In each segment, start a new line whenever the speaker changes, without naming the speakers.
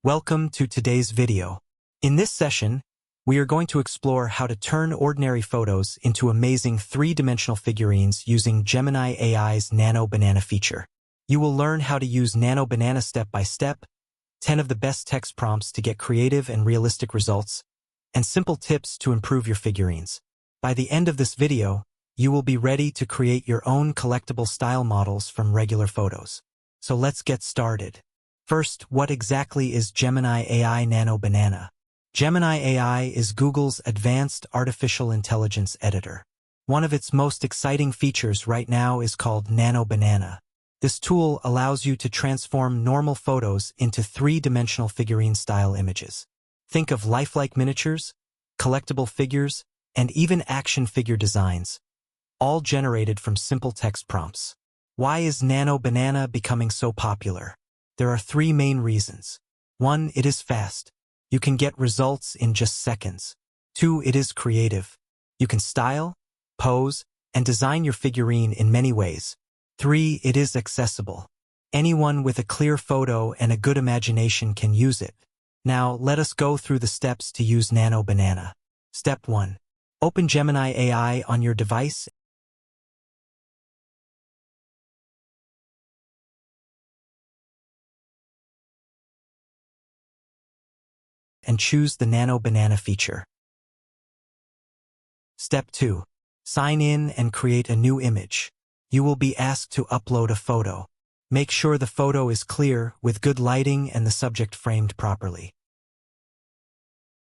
Welcome to today's video. In this session, we are going to explore how to turn ordinary photos into amazing three-dimensional figurines using Gemini AI's Nano Banana feature. You will learn how to use Nano Banana step by step, 10 of the best text prompts to get creative and realistic results, and simple tips to improve your figurines. By the end of this video, you will be ready to create your own collectible style models from regular photos. So let's get started. First, what exactly is Gemini AI Nano Banana? Gemini AI is Google's advanced artificial intelligence editor. One of its most exciting features right now is called Nano Banana. This tool allows you to transform normal photos into three-dimensional figurine-style images. Think of lifelike miniatures, collectible figures, and even action figure designs, all generated from simple text prompts. Why is Nano Banana becoming so popular? There are three main reasons. 1, it is fast. You can get results in just seconds. 2, it is creative. You can style, pose, and design your figurine in many ways. 3, it is accessible. Anyone with a clear photo and a good imagination can use it. Now, let us go through the steps to use Nano Banana. Step 1. Open Gemini AI on your device and choose the Nano Banana feature. Step 2. Sign in and create a new image. You will be asked to upload a photo. Make sure the photo is clear, with good lighting and the subject framed properly.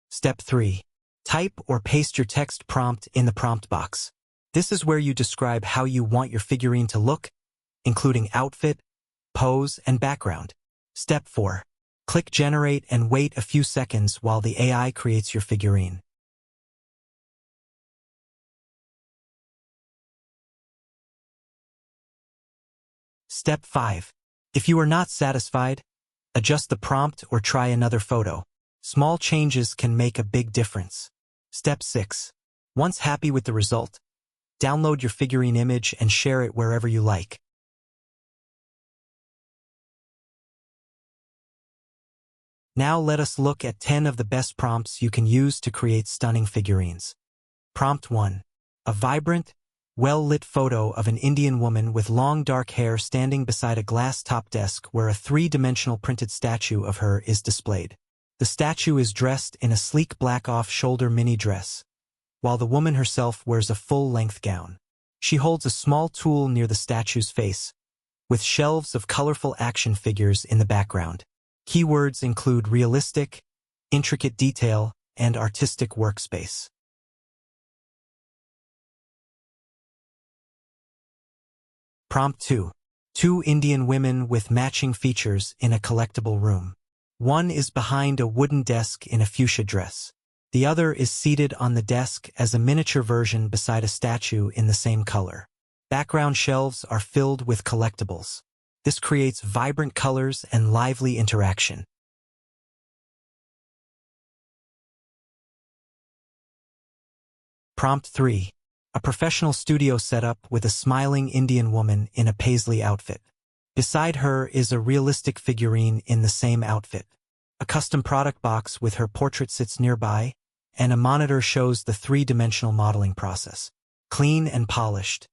Step 3. Type or paste your text prompt in the prompt box. This is where you describe how you want your figurine to look, including outfit, pose, and background. Step 4. Click Generate and wait a few seconds while the AI creates your figurine. Step 5. If you are not satisfied, adjust the prompt or try another photo. Small changes can make a big difference. Step 6. Once happy with the result, download your figurine image and share it wherever you like. Now let us look at 10 of the best prompts you can use to create stunning figurines. Prompt 1. A vibrant, well-lit photo of an Indian woman with long dark hair standing beside a glass-top desk where a three-dimensional printed statue of her is displayed. The statue is dressed in a sleek black off-shoulder mini dress, while the woman herself wears a full-length gown. She holds a small tool near the statue's face, with shelves of colorful action figures in the background. Keywords include realistic, intricate detail, and artistic workspace. Prompt 2. 2 Indian women with matching features in a collectible room. One is behind a wooden desk in a fuchsia dress. The other is seated on the desk as a miniature version beside a statue in the same color. Background shelves are filled with collectibles. This creates vibrant colors and lively interaction. Prompt 3. A professional studio setup with a smiling Indian woman in a paisley outfit. Beside her is a realistic figurine in the same outfit. A custom product box with her portrait sits nearby, and a monitor shows the three-dimensional modeling process. Clean and polished.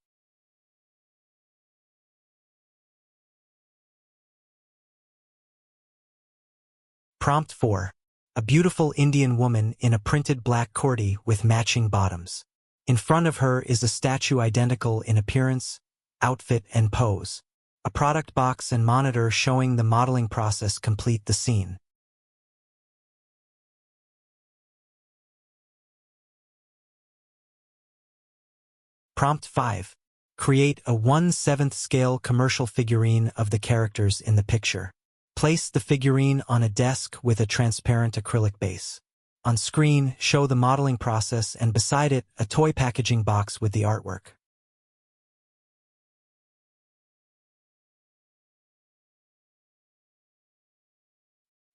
Prompt 4. A beautiful Indian woman in a printed black kurti with matching bottoms. In front of her is a statue identical in appearance, outfit, and pose. A product box and monitor showing the modeling process complete the scene. Prompt 5. Create a 1/7 scale commercial figurine of the characters in the picture. Place the figurine on a desk with a transparent acrylic base. On screen, show the modeling process and beside it, a toy packaging box with the artwork.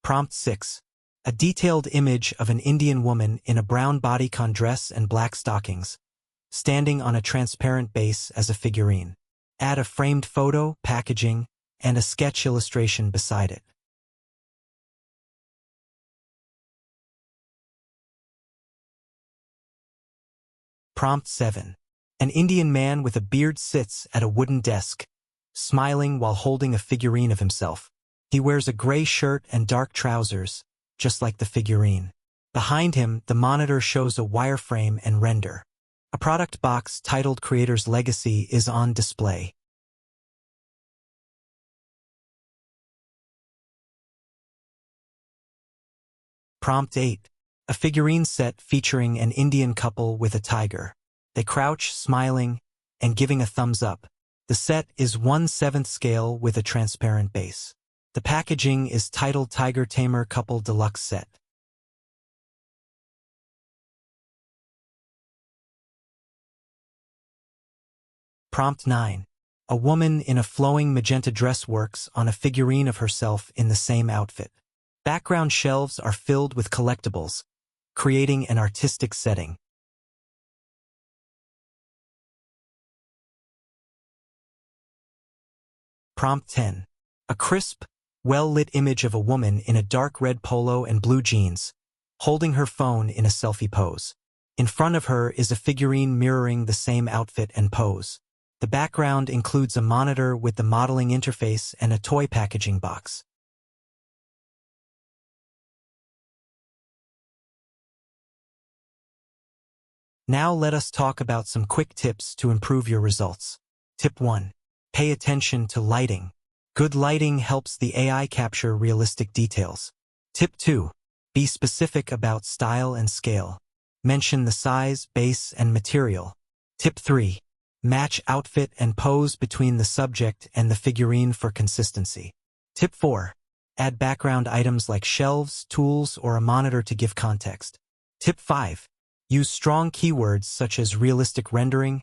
Prompt 6. A detailed image of an Indian woman in a brown bodycon dress and black stockings, standing on a transparent base as a figurine. Add a framed photo, packaging, and a sketch illustration beside it. Prompt 7. An Indian man with a beard sits at a wooden desk, smiling while holding a figurine of himself. He wears a gray shirt and dark trousers, just like the figurine. Behind him, the monitor shows a wireframe and render. A product box titled Creator's Legacy is on display. Prompt 8. A figurine set featuring an Indian couple with a tiger. They crouch, smiling, and giving a thumbs up. The set is 1/7 scale with a transparent base. The packaging is titled Tiger Tamer Couple Deluxe Set. Prompt 9. A woman in a flowing magenta dress works on a figurine of herself in the same outfit. Background shelves are filled with collectibles, creating an artistic setting. Prompt 10. A crisp, well-lit image of a woman in a dark red polo and blue jeans, holding her phone in a selfie pose. In front of her is a figurine mirroring the same outfit and pose. The background includes a monitor with the modeling interface and a toy packaging box. Now let us talk about some quick tips to improve your results. Tip 1. Pay attention to lighting. Good lighting helps the AI capture realistic details. Tip 2. Be specific about style and scale. Mention the size, base, and material. Tip 3. Match outfit and pose between the subject and the figurine for consistency. Tip 4. Add background items like shelves, tools, or a monitor to give context. Tip 5. Use strong keywords such as realistic rendering,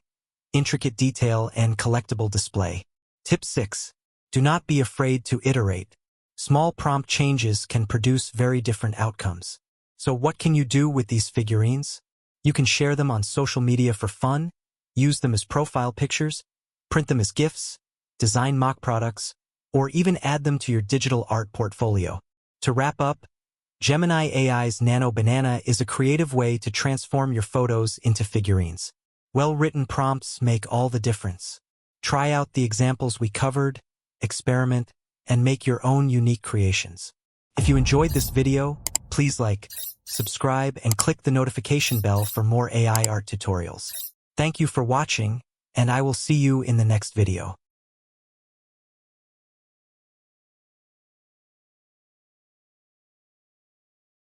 intricate detail, and collectible display. Tip 6. Do not be afraid to iterate. Small prompt changes can produce very different outcomes. So what can you do with these figurines? You can share them on social media for fun, use them as profile pictures, print them as GIFs, design mock products, or even add them to your digital art portfolio. To wrap up, Gemini AI's Nano Banana is a creative way to transform your photos into figurines. Well-written prompts make all the difference. Try out the examples we covered, experiment, and make your own unique creations. If you enjoyed this video, please like, subscribe, and click the notification bell for more AI art tutorials. Thank you for watching, and I will see you in the next video.